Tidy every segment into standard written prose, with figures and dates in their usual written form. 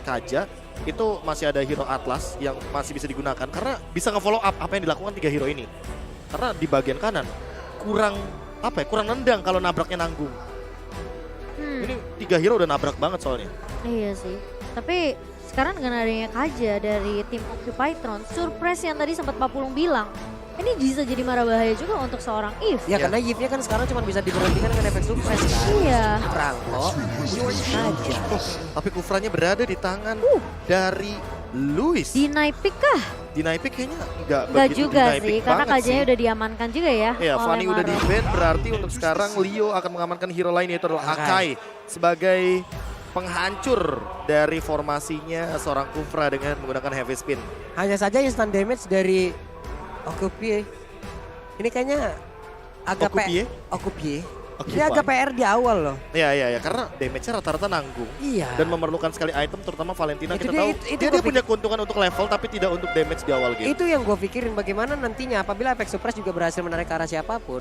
Kaja, itu masih ada hero Atlas yang masih bisa digunakan karena bisa nge-follow up apa yang dilakukan 3 hero ini. Karena di bagian kanan kurang kurang nendang kalau nabraknya nanggung. Ini 3 hero udah nabrak banget soalnya. Iya sih. Tapi sekarang dengan adanya Kaja dari tim Occupytron, surprise yang tadi sempat Pak Pulung bilang, ini bisa jadi mara bahaya juga untuk seorang Eve. Ya karena Yves-nya kan sekarang cuma bisa diberhentikan dengan efek surprise kan. Iya. Franco aja. Tapi Kufranya berada di tangan dari Luis. Di Naipik kah? Di Naipik kayaknya nggak Enggak begitu juga di-Naipik sih, karena banget Kajanya sih. udah diamankan juga ya. Iya, oleh Fanny udah Maro. di-ban, berarti untuk sekarang Leo akan mengamankan hero lain yaitu adalah Akai sebagai penghancur dari formasinya seorang Kufra dengan menggunakan heavy spin. Hanya saja instant damage dari Occupy. Ini kayaknya agak Occupy. Ini agak PR di awal loh. Iya, karena damage-nya rata-rata nanggung. Iya. Dan memerlukan sekali item, terutama Valentina Itu kita dia, tahu itu dia gua punya keuntungan untuk level tapi tidak untuk damage di awal game. Itu yang gue pikirin bagaimana nantinya apabila efek surprise juga berhasil menarik ke arah siapapun.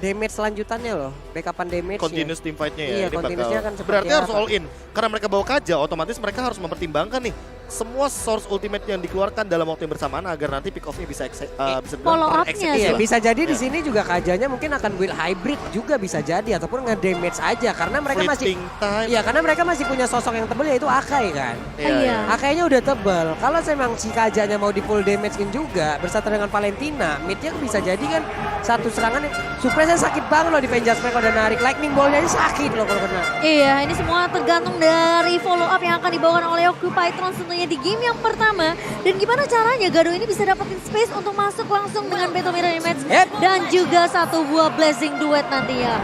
Damage selanjutannya loh, backupan damage. Continuous team fight-nya ya. Iya, ini continuousnya akan seperti berarti harus apa? all in. Karena mereka bawa Kaja, otomatis mereka harus mempertimbangkan nih semua source ultimate yang dikeluarkan dalam waktu yang bersamaan agar nanti pick off-nya bisa bisa follow up-nya tereksekusi Iya, lah. bisa jadi di sini juga Kajanya mungkin akan build hybrid juga bisa jadi ataupun nge-damage aja karena mereka masih Fleeting time. Iya, karena mereka masih punya sosok yang tebel yaitu Akai kan. Iya. Akainya udah tebal. Kalau memang si Kajanya mau di full damage-in juga bersama dengan Valentina, mid-nya bisa jadi kan satu serangan surprise-nya sakit banget loh di Penjas mereka udah narik lightning ball-nya ini sakit loh kalau kena. Iya, ini semua tergantung dari follow up yang akan dibawakan oleh Occupytron tentunya di game yang pertama. Dan gimana caranya Gado ini bisa dapetin space untuk masuk langsung dengan Battle Mirror Image dan juga satu buah Blazing Duet nantinya.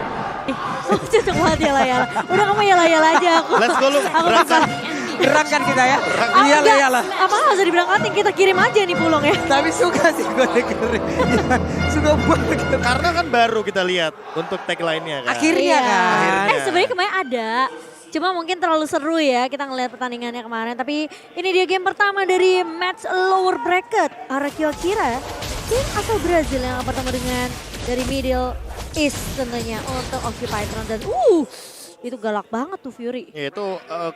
Cocok banget ya Layala. Udah kamu ya Layala aja aku. Let's go lu. Aku Gerakan. Gerakan kita ya. Aku Iya enggak, lah. apa nggak usah diberangkatin, kita kirim aja nih Pulung ya. Tapi suka sih gue dengerin. Suka banget. Karena kan baru kita lihat untuk tagline-nya kan. Akhirnya Iya. kan. Sebenarnya kemarin ada. Cuma mungkin terlalu seru ya kita ngelihat pertandingannya kemarin. Tapi ini dia game pertama dari match lower bracket. Arakio Akira, tim asal Brazil yang bertemu dengan dari Middle East tentunya untuk Occupytron. Dan itu galak banget tuh Fury. Yaitu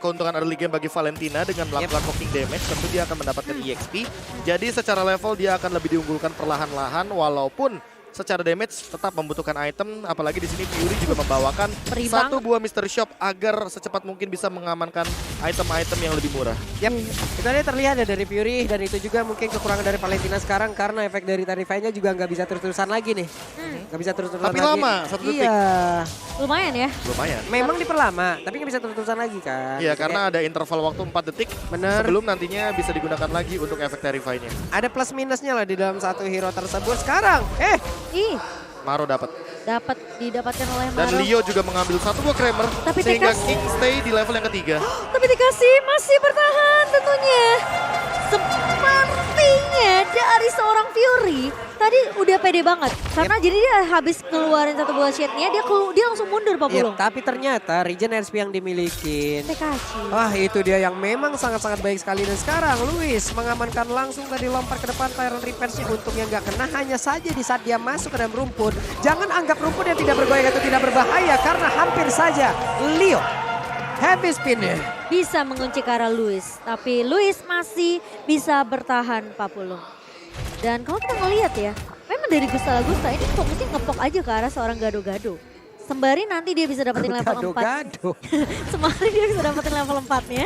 keuntungan early game bagi Valentina dengan melakukan poking damage. Tentu dia akan mendapatkan EXP. Jadi secara level dia akan lebih diunggulkan perlahan-lahan walaupun secara damage tetap membutuhkan item, apalagi di sini Fury juga membawakan Perih satu banget. buah mystery shop agar secepat mungkin bisa mengamankan item-item yang lebih murah. Yap, itu tadi terlihat ya dari Fury dan itu juga mungkin kekurangan dari Valentina sekarang karena efek dari Tarify-nya juga nggak bisa terus-terusan lagi nih. Nggak bisa terus-terusan Tapi lagi. lama, 1 detik. Iya, Lumayan ya. Lumayan. memang diperlama, tapi nggak bisa terus-terusan lagi kan. Iya, karena ada interval waktu 4 detik Bener. sebelum nantinya bisa digunakan lagi untuk efek Terrify-nya. Ada plus minusnya lah di dalam satu hero tersebut sekarang. Ih, Maro dapat. didapatkan oleh Dan Maro. Leo juga mengambil satu buah Kramer Tapi sehingga Tekas- King stay di level yang ketiga. Tapi dikasih masih bertahan tentunya. Sepertinya dari seorang Fury tadi udah pede banget. Karena jadi dia habis ngeluarin satu buah shade-nya dia langsung mundur Pak Iya, Pulung. tapi ternyata regen HP yang dimiliki. Tekashi. Wah, itu dia yang memang sangat-sangat baik sekali. Dan sekarang Luis mengamankan langsung tadi lompat ke depan Tyrant Reverse-nya. Untungnya nggak kena, hanya saja di saat dia masuk ke dalam rumput. Jangan anggap rumput yang tidak bergoyang itu tidak berbahaya karena hampir saja Leo heavy spin-nya. Bisa mengunci ke arah Luis. Tapi Luis masih bisa bertahan Pak Pulung. Dan kalau kita ngelihat ya, memang dari Gusta Lagusta ini fokusnya ngepok aja ke arah seorang Gado-Gado. Sembari nanti dia bisa dapetin level 4. Gado-gado. Sembari dia bisa dapetin level 4-nya.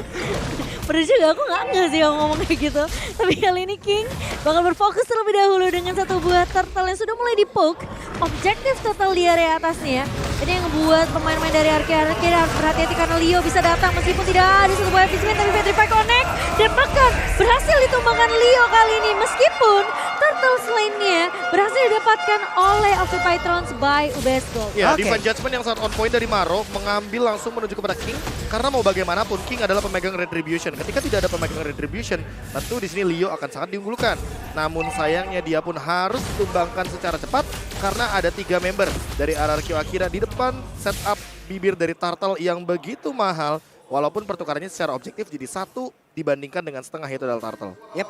Bener juga, aku nggak sih ngomong kayak gitu. Tapi kali ini King bakal berfokus terlebih dahulu dengan satu buah turtle yang sudah mulai di-poke. Objektif total di area atasnya. Ini yang membuat pemain-pemain dari Arcade harus berhati-hati karena Leo bisa datang meskipun tidak ada satu buah efisien. Tapi Petrify connect dan bahkan berhasil ditumbangkan Leo kali ini. Meskipun turtle lainnya berhasil didapatkan oleh Occupytron by UBS Gold. Ya, Oke. Divine Judgment yang sangat on point dari Maro mengambil langsung menuju kepada King karena mau bagaimanapun King adalah pemegang Retribution. Ketika tidak ada pemegang Retribution, tentu di sini Leo akan sangat diunggulkan. Namun sayangnya dia pun harus ditumbangkan secara cepat karena ada 3 member dari RRQ Akira di depan setup bibir dari Turtle yang begitu mahal. Walaupun pertukarannya secara objektif jadi 1 dibandingkan dengan setengah itu adalah Turtle. Yep.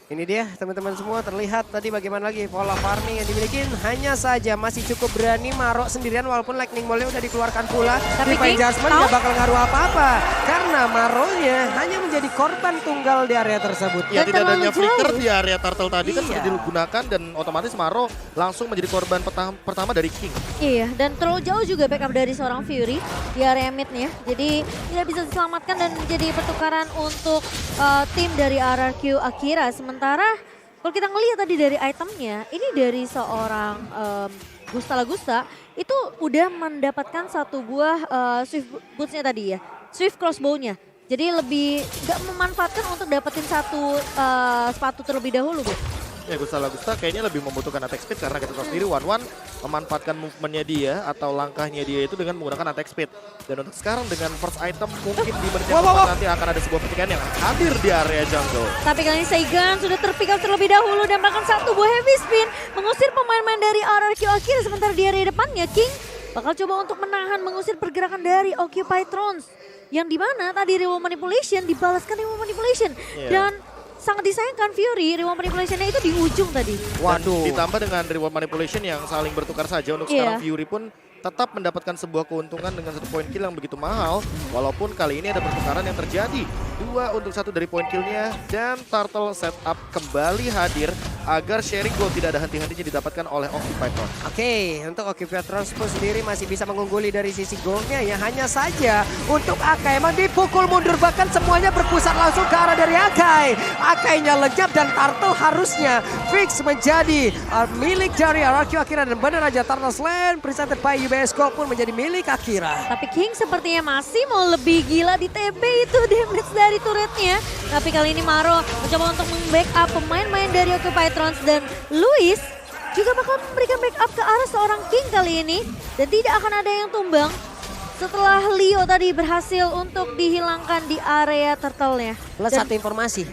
Ini dia teman-teman semua terlihat tadi bagaimana lagi pola farming yang dimiliki. Hanya saja masih cukup berani Maro sendirian walaupun lightning ball-nya udah dikeluarkan pula. Tapi Divine King, Judgment tahu? gak bakal ngaruh apa-apa. Karena Maronya hanya menjadi korban tunggal di area tersebut. Ya, Dan tidak terlalu adanya flicker jauh. di area turtle tadi kan Iya. sudah digunakan dan otomatis Maro langsung menjadi korban pertama dari King. Iya, dan terlalu jauh juga backup dari seorang Fury di area mid-nya. Jadi tidak bisa diselamatkan dan menjadi pertukaran untuk tim dari RRQ Akira. Sementara kalau kita ngelihat tadi dari itemnya, ini dari seorang Gusta Lagusta itu udah mendapatkan satu buah Swift Boots-nya tadi ya, Swift Crossbow-nya. Jadi lebih gak memanfaatkan untuk dapetin satu sepatu terlebih dahulu, Bu. Ya, Gusta kayaknya lebih membutuhkan attack speed karena kita tahu sendiri One memanfaatkan movementnya dia atau langkahnya dia itu dengan menggunakan attack speed. Dan untuk sekarang dengan first item mungkin di menit yang keempat nanti akan ada sebuah pertikaian yang hadir di area jungle. Tapi kali ini Saigon sudah terpick up terlebih dahulu dan bahkan satu buah heavy spin mengusir pemain-pemain dari RRQ Akira. Sementara di area depannya King bakal coba untuk menahan mengusir pergerakan dari Occupy Thrones. Yang dimana tadi Reward Manipulation dibalaskan Reward Manipulation. Iya. Dan sangat disayangkan Fury, Reward Manipulation-nya itu di ujung tadi. Waduh. Dan ditambah dengan reward manipulation yang saling bertukar saja untuk Iya. sekarang Fury pun tetap mendapatkan sebuah keuntungan dengan 1 point kill yang begitu mahal. Walaupun kali ini ada pertukaran yang terjadi. 2 untuk 1 dari point killnya dan Turtle setup kembali hadir agar sharing goal tidak ada henti-hentinya didapatkan oleh Occupy Thrones. Oke, untuk Occupy Thrones pun sendiri masih bisa mengungguli dari sisi golnya ya. Hanya saja untuk Akai emang dipukul mundur, bahkan semuanya berpusat langsung ke arah dari Akai. Akainya lenyap dan Turtle harusnya fix menjadi milik dari RRQ Akira. Dan benar aja Turtle Land presented by UBS Gold pun menjadi milik Akira. Tapi King sepertinya masih mau lebih gila di TB itu damage dari turretnya. Tapi kali ini Maro mencoba untuk membackup pemain-pemain dari Occupy Thrones dan Luis juga bakal memberikan backup ke arah seorang King kali ini. Dan tidak akan ada yang tumbang setelah Leo tadi berhasil untuk dihilangkan di area turtle-nya. Plus Dan satu informasi,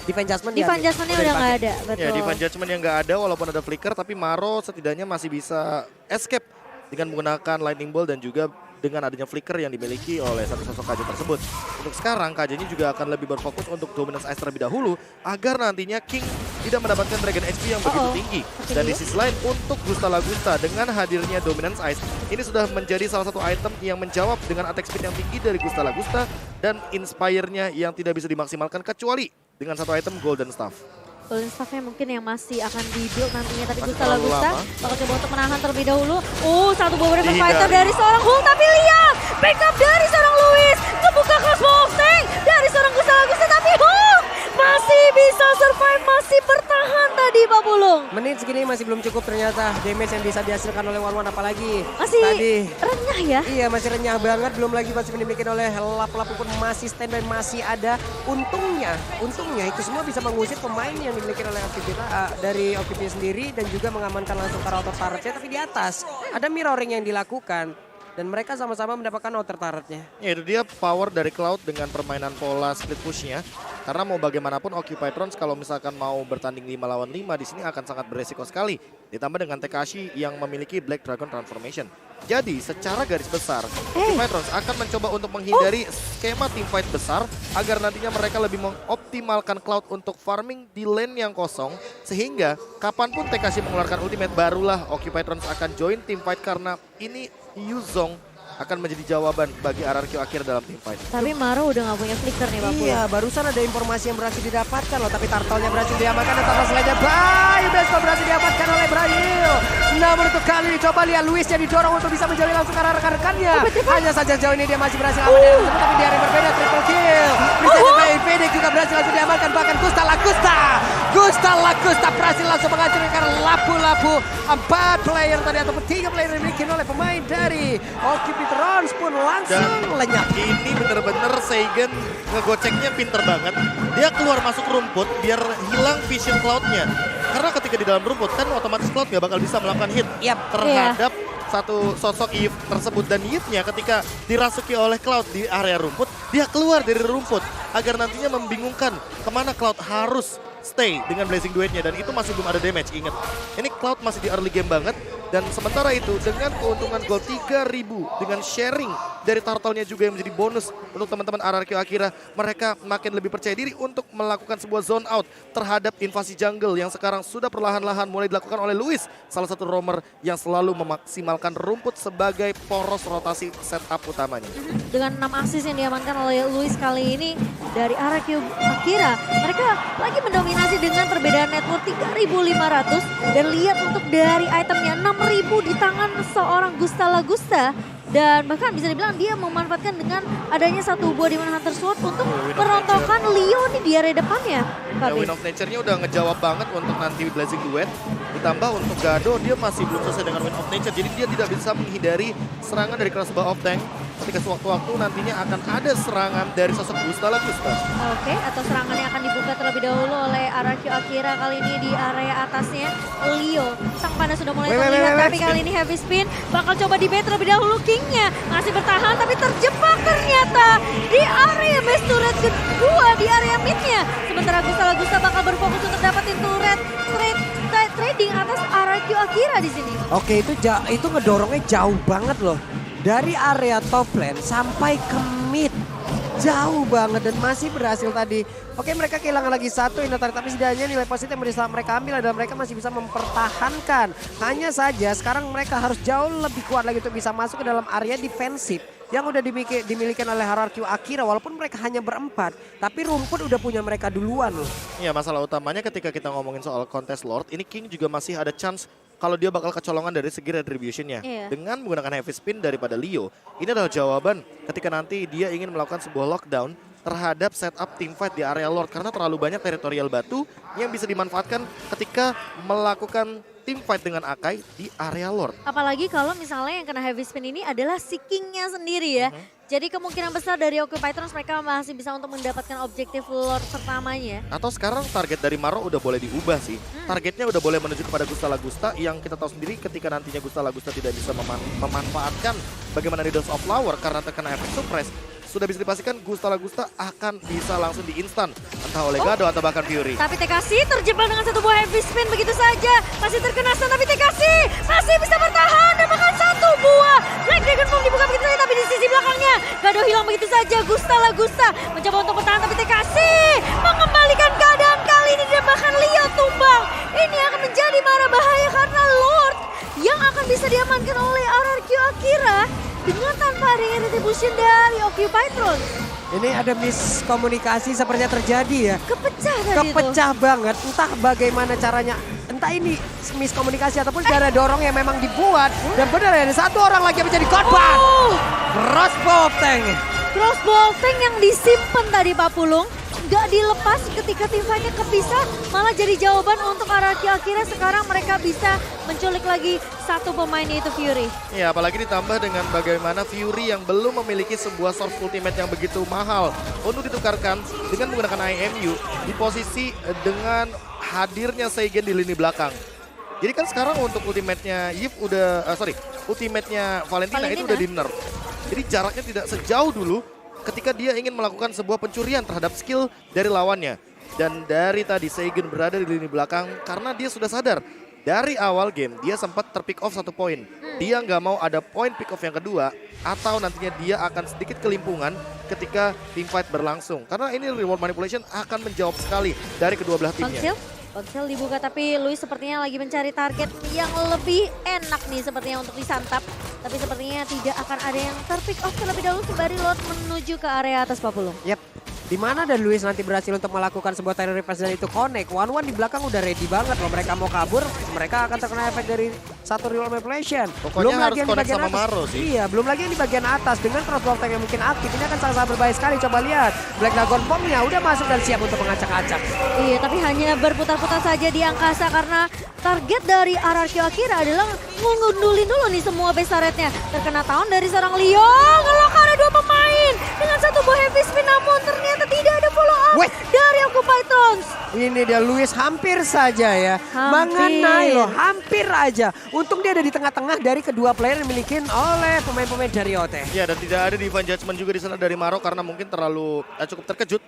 Divine Judgment Divine Judgment-nya udah nggak ada, Ya, betul. Divine Judgment yang nggak ada walaupun ada flicker, tapi Maro setidaknya masih bisa escape dengan menggunakan Lightning Bolt dan juga dengan adanya flicker yang dimiliki oleh satu sosok KJ tersebut. Untuk sekarang KJ-nya juga akan lebih berfokus untuk dominance ice terlebih dahulu agar nantinya King tidak mendapatkan Dragon HP yang begitu tinggi. Dan di sisi lain untuk Gusta Lagusta dengan hadirnya dominance ice ini sudah menjadi salah satu item yang menjawab dengan attack speed yang tinggi dari Gusta Lagusta dan inspire-nya yang tidak bisa dimaksimalkan kecuali dengan satu item Golden Staff. Golden Staff-nya mungkin yang masih akan di-build nantinya. Tapi Masih Gusta terlalu Lagusta lama. bakal coba untuk menahan terlebih dahulu. Satu bobber Dihindari. fighter dari seorang Hulk. Tapi lihat, backup dari seorang Luis. Kebuka crossbow of tank dari seorang Gusta Lagusta. Tapi Hulk masih bisa survive, masih bertahan tadi Pak Pulung. Menit segini masih belum cukup ternyata damage yang bisa dihasilkan oleh One apalagi. Masih Tadi renyah ya. iya masih renyah banget, belum lagi masih dimiliki oleh lap-lap pun masih standby, masih ada. Untungnya itu semua bisa mengusir pemain yang dimiliki oleh dari OKP sendiri dan juga mengamankan langsung ke outer turretnya. Tapi di atas ada mirroring yang dilakukan dan mereka sama-sama mendapatkan outer turretnya. Ya, itu dia power dari Cloud dengan permainan pola split push-nya. Karena mau bagaimanapun Occupy Thrones kalau misalkan mau bertanding 5 lawan 5 di sini akan sangat beresiko sekali. Ditambah dengan Tekashi yang memiliki Black Dragon Transformation. Jadi secara garis besar Occupy Thrones akan mencoba untuk menghindari skema teamfight besar agar nantinya mereka lebih mengoptimalkan Cloud untuk farming di lane yang kosong. Sehingga kapanpun Tekashi mengeluarkan ultimate barulah Occupy Thrones akan join teamfight karena ini Yuzong akan menjadi jawaban bagi RRQ Akira dalam teamfight. Tapi Maro udah gak punya flicker nih Pak Pulung. Iya, barusan ada informasi yang berhasil didapatkan loh, tapi Turtle-nya berhasil diamankan dan Turtle selanjutnya Besko berhasil diamankan oleh Brazil. Namun untuk kali ini coba lihat Luisnya didorong untuk bisa menjauhi langsung ke arah rekan-rekannya. Hanya saja jauh ini dia masih berhasil aman dari tapi di area berbeda triple kill. Presiden by Fenix juga berhasil langsung diamankan, bahkan Gusta Lagusta berhasil langsung menghancurkan lapu-lapu 4 player tadi ataupun 3 player yang dimiliki oleh pemain dari Occupy Thrones pun langsung lenyap. Ini bener-bener Saigon ngegoceknya pinter banget. Dia keluar masuk rumput biar hilang vision Cloud-nya. Karena ketika di dalam rumput kan otomatis Cloud gak bakal bisa melakukan hit terhadap satu sosok Eve tersebut. Dan hitnya ketika dirasuki oleh Cloud di area rumput, dia keluar dari rumput agar nantinya membingungkan kemana Cloud harus stay dengan Blazing Duetnya. Dan itu masih belum ada damage, ingat. Ini Cloud masih di early game banget. Dan sementara itu dengan keuntungan gol 3.000 dengan sharing dari turtle-nya juga yang menjadi bonus untuk teman-teman RRQ Akira, mereka makin lebih percaya diri untuk melakukan sebuah zone out terhadap invasi jungle yang sekarang sudah perlahan-lahan mulai dilakukan oleh Luis, salah satu roamer yang selalu memaksimalkan rumput sebagai poros rotasi setup utamanya. Dengan 6 assist yang diamankan oleh Luis kali ini dari RRQ Akira, mereka lagi mendominasi dengan perbedaan network 3.500 dan lihat untuk dari itemnya 6.000 di tangan seorang Gusta Lagusta. Dan bahkan bisa dibilang dia memanfaatkan dengan adanya satu buah Demon Hunter Sword untuk merontokkan Leo nih di area depannya. Ya, Wind of Nature-nya udah ngejawab banget untuk nanti Blazing Duet. Ditambah untuk Gado, dia masih belum selesai dengan Wind of Nature. Jadi dia tidak bisa menghindari serangan dari Crossbow of Tank. Ketika sewaktu-waktu nantinya akan ada serangan dari sosok Gusta Lagusta. Oke, atau serangan yang akan dibuka terlebih dahulu oleh RRQ Akira kali ini di area atasnya. Leo, sang panah sudah mulai terlihat, tapi kali ini Heavy Spin bakal coba di-bait terlebih dahulu. Kingnya masih bertahan tapi terjebak ternyata di area base turret kedua di area midnya. Sementara Gusta Lagusta bakal berfokus untuk dapetin turret trading atas RRQ Akira di sini. Oke, itu ngedorongnya jauh banget loh. Dari area top lane sampai ke mid. Jauh banget dan masih berhasil tadi. Oke, mereka kehilangan lagi satu Indotar, tapi setidaknya nilai positif yang bisa mereka ambil adalah mereka masih bisa mempertahankan. Hanya saja sekarang mereka harus jauh lebih kuat lagi untuk bisa masuk ke dalam area defensif yang udah dimiliki oleh RRQ Akira, walaupun mereka hanya berempat, tapi rumput udah punya mereka duluan loh. Iya, masalah utamanya ketika kita ngomongin soal Contest Lord, ini King juga masih ada chance kalau dia bakal kecolongan dari segi retribution-nya. Dengan menggunakan heavy spin daripada Leo, ini adalah jawaban ketika nanti dia ingin melakukan sebuah lockdown terhadap setup teamfight di area Lord. Karena terlalu banyak teritorial batu yang bisa dimanfaatkan ketika melakukan teamfight dengan Akai di area Lord. Apalagi kalau misalnya yang kena heavy spin ini adalah si King-nya sendiri ya. Jadi kemungkinan besar dari Occupy Thrones mereka masih bisa untuk mendapatkan objektif Lord pertamanya. Atau sekarang target dari Maro udah boleh diubah sih. Targetnya udah boleh menuju kepada Gusta Lagusta yang kita tahu sendiri ketika nantinya Gusta Lagusta tidak bisa memanfaatkan bagaimana Needles of Flower karena terkena efek suppress. Sudah bisa dipastikan Gusta Lagusta akan bisa langsung di instan. Entah oleh Gado atau bahkan Fury. Tapi TKC terjebak dengan satu buah heavy spin begitu saja. Masih terkena stun tapi TKC masih bisa bertahan dan bahkan satu buah Black Dragon Bomb dibuka begitu saja tapi di sisi belakangnya Gado hilang begitu saja. Gusta Lagusta mencoba untuk bertahan tapi TKC mengembalikan keadaan kali ini dan bahkan Leo tumbang. Ini akan menjadi mara bahaya karena Lord yang akan bisa diamankan oleh RRQ Akira dengan tanpa adanya retribution dari Occupy Thrones. Ini ada miskomunikasi sepertinya terjadi ya. Kepecah tadi Kepecah banget, entah bagaimana caranya. Entah ini miskomunikasi ataupun cara dorong yang memang dibuat. Dan benar ada satu orang lagi yang menjadi korban. Crossbow Tank. Crossbow Tank yang disimpan tadi Pak Pulung. Gak dilepas ketika tim fightnya kepisah, malah jadi jawaban untuk RRQ Akira. Sekarang mereka bisa menculik lagi satu pemain yaitu Fury. Ya, apalagi ditambah dengan bagaimana Fury yang belum memiliki sebuah source ultimate yang begitu mahal untuk ditukarkan dengan menggunakan IMU di posisi dengan hadirnya Seigen di lini belakang. Jadi kan sekarang untuk ultimate-nya Yves udah, ultimate-nya Valentina itu udah di nerf. Jadi jaraknya tidak sejauh dulu ketika dia ingin melakukan sebuah pencurian terhadap skill dari lawannya. Dan dari tadi Seigen berada di lini belakang karena dia sudah sadar. Dari awal game dia sempat terpick off satu poin. Dia nggak mau ada poin pick off yang kedua atau nantinya dia akan sedikit kelimpungan ketika teamfight berlangsung. Karena ini reward manipulation akan menjawab sekali dari kedua belah timnya. Konsel dibuka tapi Luis sepertinya lagi mencari target yang lebih enak nih sepertinya untuk disantap. Tapi sepertinya tidak akan ada yang terpick off terlebih dahulu sembari Lord menuju ke area atas Papulung. Yap. Di mana dan Luis nanti berhasil untuk melakukan sebuah terror reverse dan itu connect. One-one di belakang udah ready banget loh. Mereka mau kabur, mereka akan terkena efek dari satu real manipulation. Pokoknya belum harus lagi yang di connect bagian sama atas. Maro sih. Iya, belum lagi yang di bagian atas dengan crossbow tank yang mungkin aktif. Ini akan sangat-sangat berbahaya sekali. Coba lihat, Black Dragon Bomb-nya udah masuk dan siap untuk mengacak-acak. Iya, tapi hanya berputar-putar saja di angkasa karena target dari RRQ Akira adalah ngundulin dulu nih semua base turretnya. Terkena tahun dari seorang Leo, ngelok ada dua pemain dengan satu buah heavy spin namun ternyata tidak ada follow up dari Occupy Thrones. Ini dia Luis hampir saja ya. Mengenai loh, hampir aja. Untung dia ada di tengah-tengah dari kedua player yang dimiliki oleh pemain-pemain dari OT. Ya, dan tidak ada Divine Judgment juga di sana dari Maro karena mungkin terlalu cukup terkejut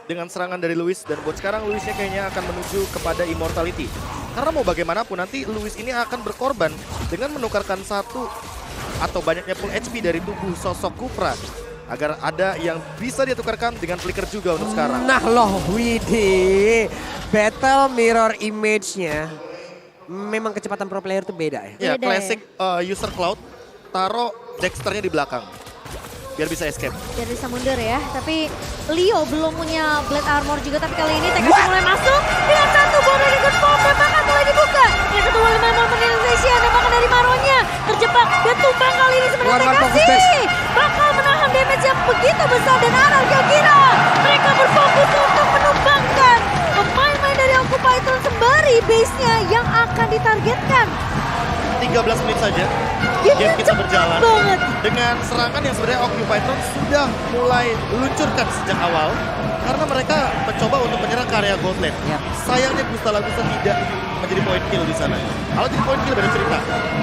dengan serangan dari Lewis. Dan buat sekarang Lewisnya kayaknya akan menuju kepada Immortality. Karena mau bagaimanapun nanti Lewis ini akan berkorban dengan menukarkan satu atau banyaknya full HP dari tubuh sosok Kupra. Agar ada yang bisa dia tukarkan dengan flicker juga untuk sekarang. Nah loh, widih. Battle mirror image-nya memang kecepatan pro player itu beda ya. Ya, Beda classic user cloud, taruh Dexternya di belakang. Biar bisa escape. Biar bisa mundur ya. Tapi Leo belum punya Blade Armor juga. Tapi kali ini TKC mulai masuk. Dengan satu bom dari Good Form. Tembakan mulai dibuka. Yang kedua 5 momen Indonesia. Tembakan dari Maronya. Terjebak dan tumbang kali ini sebenarnya One fokus TKC. best. Bakal menahan damage yang begitu besar. Dan Aral kira mereka berfokus untuk menumbangkan pemain-pemain dari Occupy Throne sembari base-nya yang akan ditargetkan. 13 menit saja. Game Game kita cepet berjalan. banget. Dengan serangan yang sebenarnya Occupy Throne sudah mulai luncurkan sejak awal. Karena mereka mencoba untuk menyerang ke area gold lane. Yap. Sayangnya Gusta Lagusa tidak menjadi point kill di sana. Kalau jadi point kill beda cerita.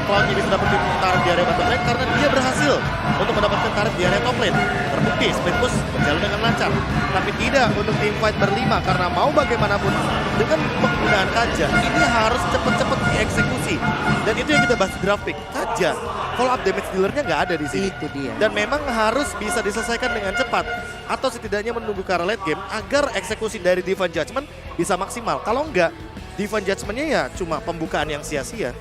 Cloud-nya bisa dapetin turret di area bottom lane karena dia berhasil untuk mendapatkan turret di area top lane. Terbukti split push berjalan dengan lancar. Tapi tidak untuk team fight berlima karena mau bagaimanapun dengan penggunaan Kaja ini harus cepat-cepat dieksekusi. Dan itu yang kita bahas di draft pick. Kaja follow up damage dealernya nggak ada di sini. Itu dia. Dan memang harus bisa diselesaikan dengan cepat. Atau setidaknya menunggu ke arah late game agar eksekusi dari Divine Judgment bisa maksimal. Kalau enggak, Divine Judgment-nya ya cuma pembukaan yang sia-sia.